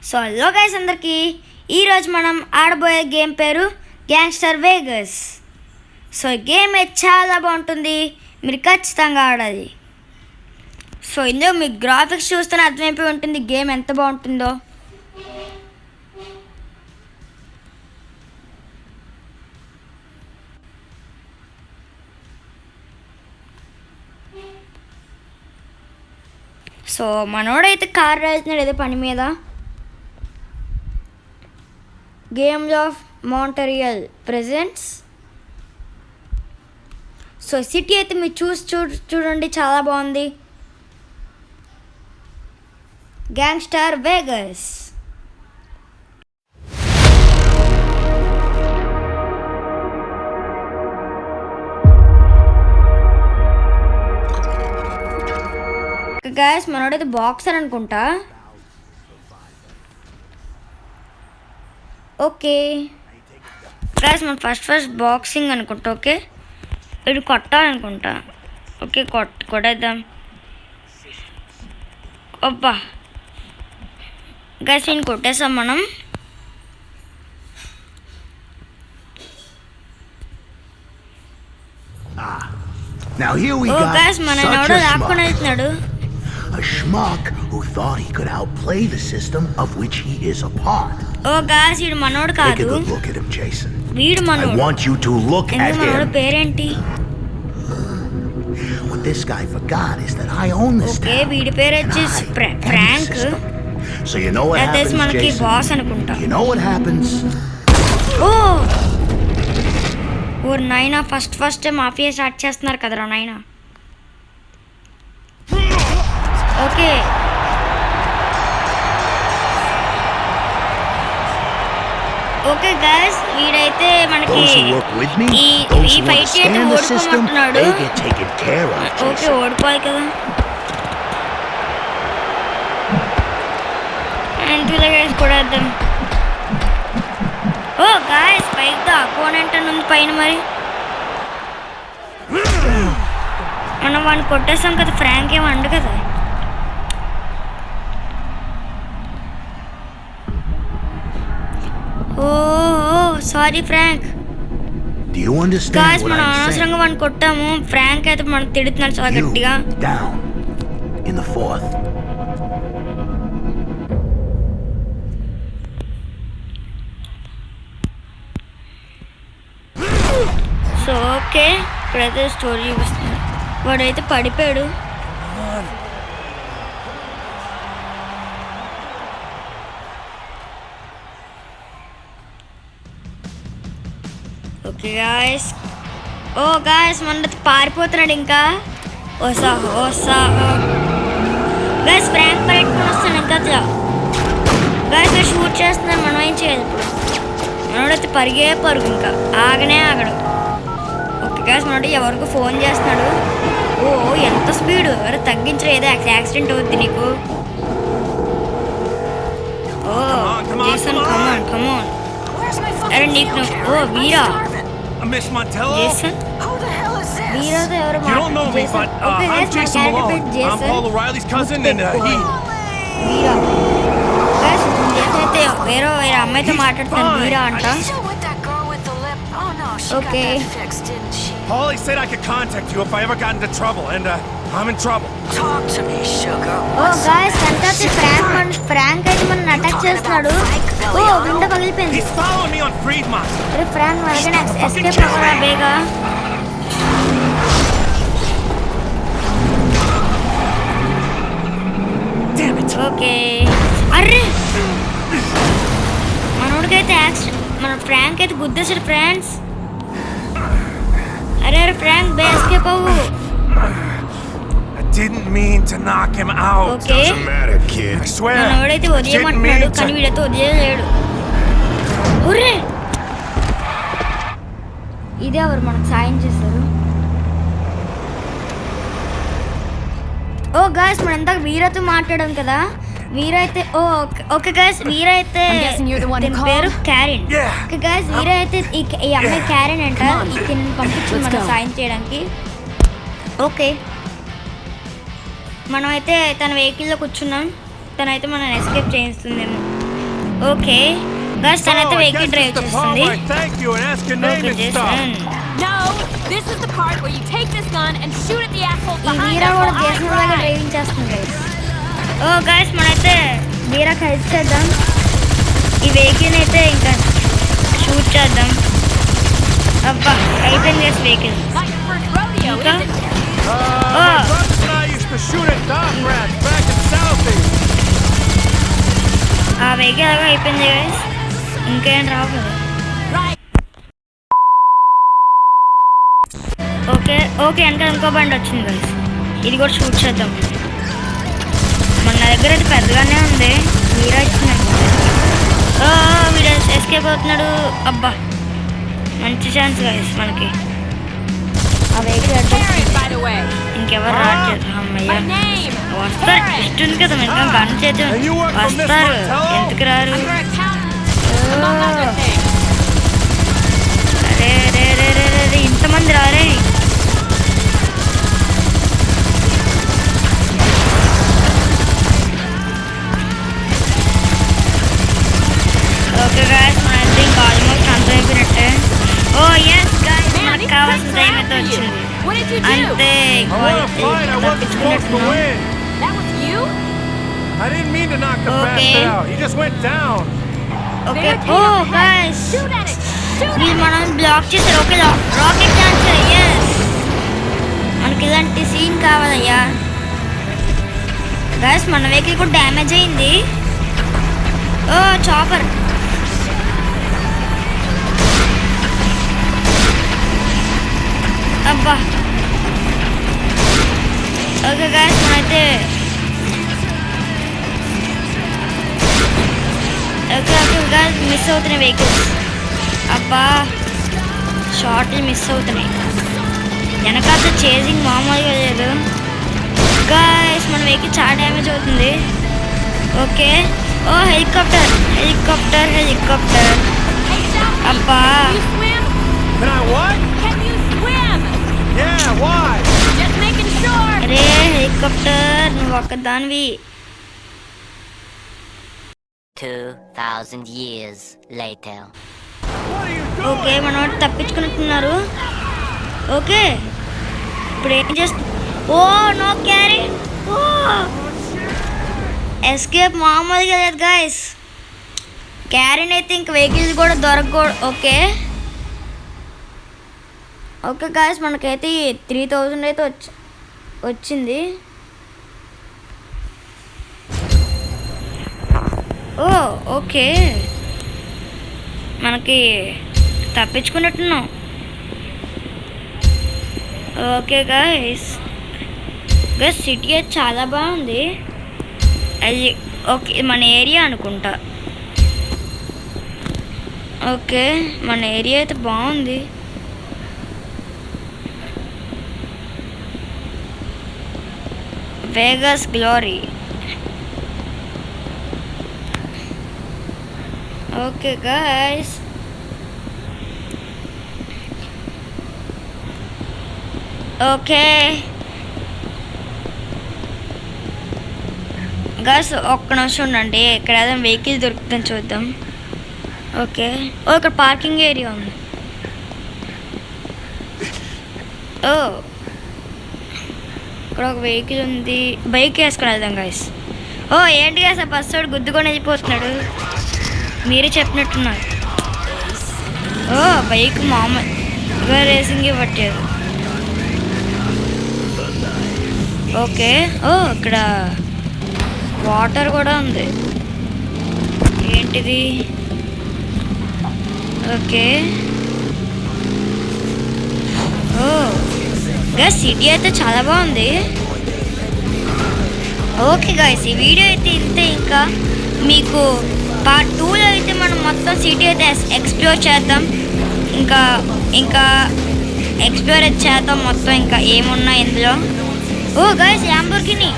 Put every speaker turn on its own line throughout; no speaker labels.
So hello guys అందరికీ ఈరోజు మనం ఆడబోయే గేమ్ పేరు గ్యాంగ్స్టర్ వేగస్. సో ఈ గేమ్ చాలా బాగుంటుంది, మీరు ఖచ్చితంగా ఆడాలి. సో ఇందులో మీకు గ్రాఫిక్స్ చూస్తేనే అర్థమైపోయి ఉంటుంది గేమ్ ఎంత బాగుంటుందో. సో మనోడైతే కార్ రైతున్నాడు ఏదో పని మీద. Games of Montreal presents. So city అయితే మీరు చూడండి చాలా బాగుంది. Gangster Vegas. గైస్ మనోడైతే బాక్సర్ అనుకుంటా. ఓకే గైస్ మనం ఫస్ట్ బాక్సింగ్ అనుకుంటా. ఓకే ఇది కొట్టాలనుకుంటా. ఓకే కొట్టేద్దాం. అబ్బా గైస్ నేను కొట్టేసాం మనం. ఓ గైస్ మన ఎవడో లాక్కొని వెళ్తున్నాడు.
A schmuck who thought he could outplay the system of which he is a part.
Oh guys, వీడు మనోడు కాదు.
Take a good look at him, Jason.
వీడు మనోడు.
I want you to look at him.
మనోడు పేరేంటి?
What this guy forgot is that I own this town.
Okay, వీడి పేరు వచ్చేసి Frank.
So you know what happens, Jason?
మనకి boss అనుకుంటా.
You know what happens?
Oh! Oh నైనా first mafia start చేస్తున్నారు కదరా నైనా. ఓకే ఓకే గైస్ వీడైతే మనకి ఈ ఫైట్ అయితే ఓడిపోమంటున్నాడు. ఓకే ఓడిపోయి కదా. అంతే గైస్ కొడేద్దాం. ఓ గైస్ పైకి అపోనెంట్ అని ఉంది పైన. మరి మనం వాడిని కొట్టేస్తాం కదా. ఫ్రాంక్ ఏమి అండు కదా. Sorry Frank. గాయ్స్ మనం అనవసరంగా వాడిని కొట్టాము. ఫ్రాంక్ అయితే మనం తిడుతున్నాడు చాలా గట్టిగా. సో ఓకే ఇప్పుడైతే స్టోరీ చూపిస్తున్నాడు. వాడైతే పడిపోయాడు. Okay guys. ఓ గాయస్ మన పారిపోతున్నాడు ఇంకా. ఓసా గాయస్ ఫ్రాంక్ పెట్టుకుని వస్తాను ఇంకా. గాయస్ షూట్ చేస్తున్నాను. మనం ఏం చేయాలి ఇప్పుడు? మనోడైతే పరుగు ఇంకా ఆగనే ఆగడు. ఓకే గాయస్ మనోడు ఎవరికి ఫోన్ చేస్తున్నాడు. ఓ ఎంత స్పీడు! అరే తగ్గించరు, ఏదో యాక్సిడెంట్ అవుద్ది నీకు. ఓ జేసన్ కమాన్. అరే నీకు ఓ వీరా
Miss Montello?
Jason?
Who the hell is this?
వీరాతో ఎవరు
You don't know me, but I'm Jason Malone. I'm Paul O'Reilly's cousin, and he...
Veera guys Jason అయితే వేరే అమ్మాయితో మాట్లాడుతాను. వీరా అంట. Okay
Paulie said I could contact you if I ever got into trouble, and I'm in trouble.
Talk to me, sugar.
Oh guys అంటే Frank అయితే మనల్ని attack చేస్తున్నాడు. ఓ window పగిలిపోయింది.
He's following me on Friedman.
అరే Frank మనకనే escape అవ్వరా బేగా.
Damn it.
Okay అరే మనోడికైతే మన ఫ్రాంక్ అయితే గుద్దేశాడు ఫ్రెండ్స్. అరే ఫ్రాంక్ బే ఎస్కేప్ అవ్వు.
I didn't mean to knock him out.
Okay
Doesn't matter, kid.
I swear.
మనోడైతే వదిలేయమంటున్నాడు కానీ వీడైతే వదిలేయలేడు. ఒరే ఇదే ఎవరు మనకు సాయం చేస్తారు? ఓ గాయస్ మనం ఇందాక వీరాతో మాట్లాడాం కదా. వీరా అయితే ఓకే గాయస్ వీరా అయితే పేరు క్యారెన్. ఓకే గాయస్ వీరా అయితే ఈ అమ్మాయి క్యారెన్ అంట. దీన్ని పంపించి మనం సాయం చేయడానికి. ఓకే మనమైతే తన వెహికల్లో కూర్చున్నాం. తనైతే మనం ఎస్కేప్ చేయిస్తుందేమో. ఓకే గాయస్ తనైతే
I
vehicle
guess
drive
it's the part
చేస్తుంది.
where I thank you and ask your name
okay
and stuff.
చేసాను.
No, this is the part where you take this gun and shoot at the asshole
ఈ
behind
వీరా
us
కూడా
while I
దేశం లాగా
drive.
Driving చేస్తుంది guys. ఓ guys మనైతే వీరాకి help చేద్దాం. ఈ vehicle అయితే ఇంకా షూట్ చేద్దాం. అబ్బా అయిపోయింది guys vehicle.
Not your first rodeo,
Okay.
is it?
Oh.
My brothers and I used to shoot at dock rats back in Southeast.
ఆ వెహికల్ అలాగా అయిపోయింది గైస్. ఇంకేం రావు కదా.
Right.
ఓకే ఓకే వెనకాల ఇంకో బండి వచ్చింది గైస్. ఇది కూడా షూట్ చేద్దాం. మన దగ్గర అయితే పెద్దగానే ఉంది. మీరా ఇచ్చిందండి. వీడు ఎస్కేప్ అవుతున్నాడు. అబ్బా మంచి ఛాన్స్ గైస్ మనకి. ఆ vehicle
Parrot, by the way.
ఇంకెవరు రావట్లేదు. అమ్మయ్య
My name.
వస్తారు. ఇష్టం ఉంది కదా ఇంకా గన్ చేతి వస్తారు. ఎందుకు రారు?
I'm your accountant, among other things.
అరే రే రే రే రే రే, ఇంతమంది రారే. ఓకే గాయస్ మనైతే ఇంకా ఆల్మోస్ట్ అంత అయిపోయినట్టే. ఓ ఎస్ గాయస్
Man,
మనకు
these
కావాల్సిన
trucks
టైం
are
అయితే
after you.
వచ్చింది.
What did you do?
అంతే
I won a fight I wasn't supposed to
తప్పించుకున్నట్టున్నాం.
win.
That was you?
I didn't mean to knock the
Okay.
bastard out. He just went down.
Okay
There,
oh
take off the head.
Guys
Shoot at it. Shoot at
వీళ్ళు
it.
మనం block చేశారు. Okay rocket launcher. Yes మనకి ఇలాంటి scene కావాలయ్యా. Guys మన vehicle కూడా damage అయింది. Oh chopper. అబ్బా ఓకే గాయస్ మనైతే ఓకే ఓకే గాయస్ మిస్ అవుతున్నాయి వెహికల్స్. అబ్బా షార్ట్లు మిస్ అవుతున్నాయి. వెనకాల చేసింగ్ మామూలుగా లేదు గాయస్. మన వెహికల్ చాలా డ్యామేజ్ అవుతుంది. Okay oh helicopter helicopter helicopter.
Hey, Southie,
అబ్బా
can you swim?
Can I what?
Can you swim?
Yeah, why?
Just making sure.
అరే హెలికాప్టర్ నువ్వు ఒక్కదానివి.
2,000 years later.
What are you
okay
doing?
మన వాడు తప్పించుకున్నట్టున్నారు. Okay ఇప్పుడు ఏం చేస్తా. Oh no carry. Oh escape మామూలుగా లేదు గాయస్. క్యారీని అయితే ఇంక వెహికల్స్ కూడా దొరకకూడదు. ఓకే ఓకే గాయస్ మనకైతే 3,000 అయితే వచ్చింది. ఓ ఓకే మనకి తప్పించుకున్నట్టున్నాం. ఓకే గాయస్ గైస్ సిటీ అయితే చాలా బాగుంది. అది ఓకే మన ఏరియా అనుకుంటా. ఓకే మన ఏరియా అయితే బాగుంది. Vegas glory. Okay guys okay guys ఒక్క నిమిషం ఉండండి. ఇక్కడ ఏదైనా వెహికల్ దొరుకుతుందని చూద్దాం. ఓకే ఓ ఇక్కడ పార్కింగ్ ఏరియా ఉంది. ఓ ఇక్కడ ఒక వెహికల్ ఉంది. బైక్ వేసుకొని వెళ్దాం గాయస్. ఓ ఏంటి గాయస్ ఆ బస్సు వాడు గుద్దుకొని వెళ్ళిపోతున్నాడు. మీరే చెప్పినట్టున్నారు. ఓ బైక్ మామూలుగా రేసింగ్ పట్టారు. ఓకే ఓ ఇక్కడ వాటర్ కూడా ఉంది. ఏంటిది? ఓకే ఓ గైస్ సిటీ అయితే చాలా బాగుంది. ఓకే గైస్ ఈ వీడియో అయితే ఇంతే. ఇంకా మీకు పార్ట్ 2లో అయితే మనం మొత్తం సిటీ అయితే ఎక్స్ప్లోర్ చేద్దాం. ఇంకా ఇంకా ఎక్స్ప్లోర్ చేద్దాం మొత్తం ఇంకా ఏమున్నాయి ఇందులో. ఓ గైస్ ల్యాంబోర్గిని.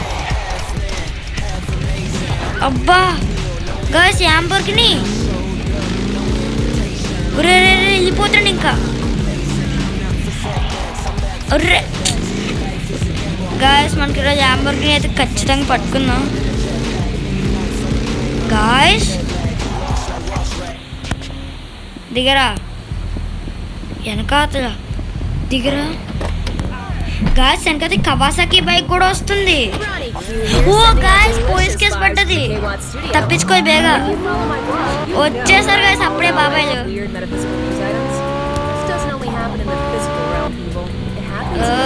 అబ్బా గైస్ ల్యాంబోర్గిని ఒరే రే వెళ్ళిపోతాడు ఇంకా. ఒర్రే గాయస్ మనకి ఈరోజు ల్యాంబోర్గిని అయితే ఖచ్చితంగా పట్టుకుందాం. గాయస్ దిగరా వెనకాతల దిగరా గాయస్ వెనకాత కవాసాకి బైక్ కూడా వస్తుంది ఓ గాయస్ పోలీస్ కేసు పడ్డది తప్పించుకో బేగా వచ్చేసారు గాయస్ అప్పుడే బాబాయ్లు
Weird metaphysical news items. This doesn't only happen in the physical realm, people. It happens in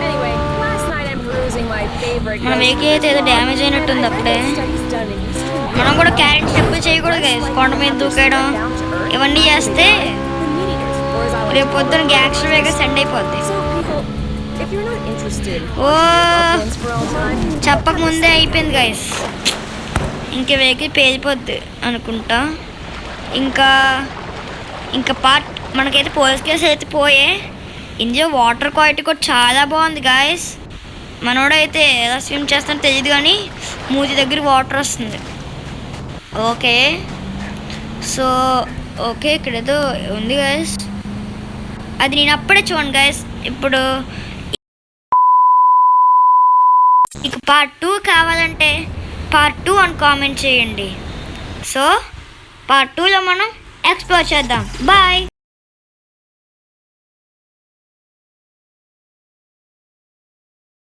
Anyway, last night I'm perusing my favorite.
మన వెహికల్ అయితే ఏదో damage అయినట్టుంది అప్పుడే మనం కూడా క్యారెట్ స్టెప్పులు చేయకూడదు గైస్ కొండ మీద దూకేయడం ఇవన్నీ చేస్తే రేపు పొద్దున యాక్షన్ వేగా సెండ్ అయిపోద్ది ఓ చెప్పక ముందే అయిపోయింది గైస్ ఇంక వెహికల్ పేలిపోద్ది అనుకుంటా ఇంకా పార్ట్ మనకైతే పోలీస్ కేసు అయితే పోయే ఇందులో వాటర్ క్వాలిటీ కూడా చాలా బాగుంది గాయస్ మనోడైతే ఎలా స్విమ్ చేస్తానో తెలియదు కానీ మూతి దగ్గర వాటర్ వస్తుంది ఓకే సో ఓకే ఇక్కడ ఏదో ఉంది గాయస్ అది నేను అప్పుడే చూడండి గాయస్ ఇప్పుడు ఇక పార్ట్ 2 కావాలంటే పార్ట్ 2 అని కామెంట్ చేయండి సో పార్ట్ 2లో మనం ఎక్స్ప్లోర్ చేద్దాం బాయ్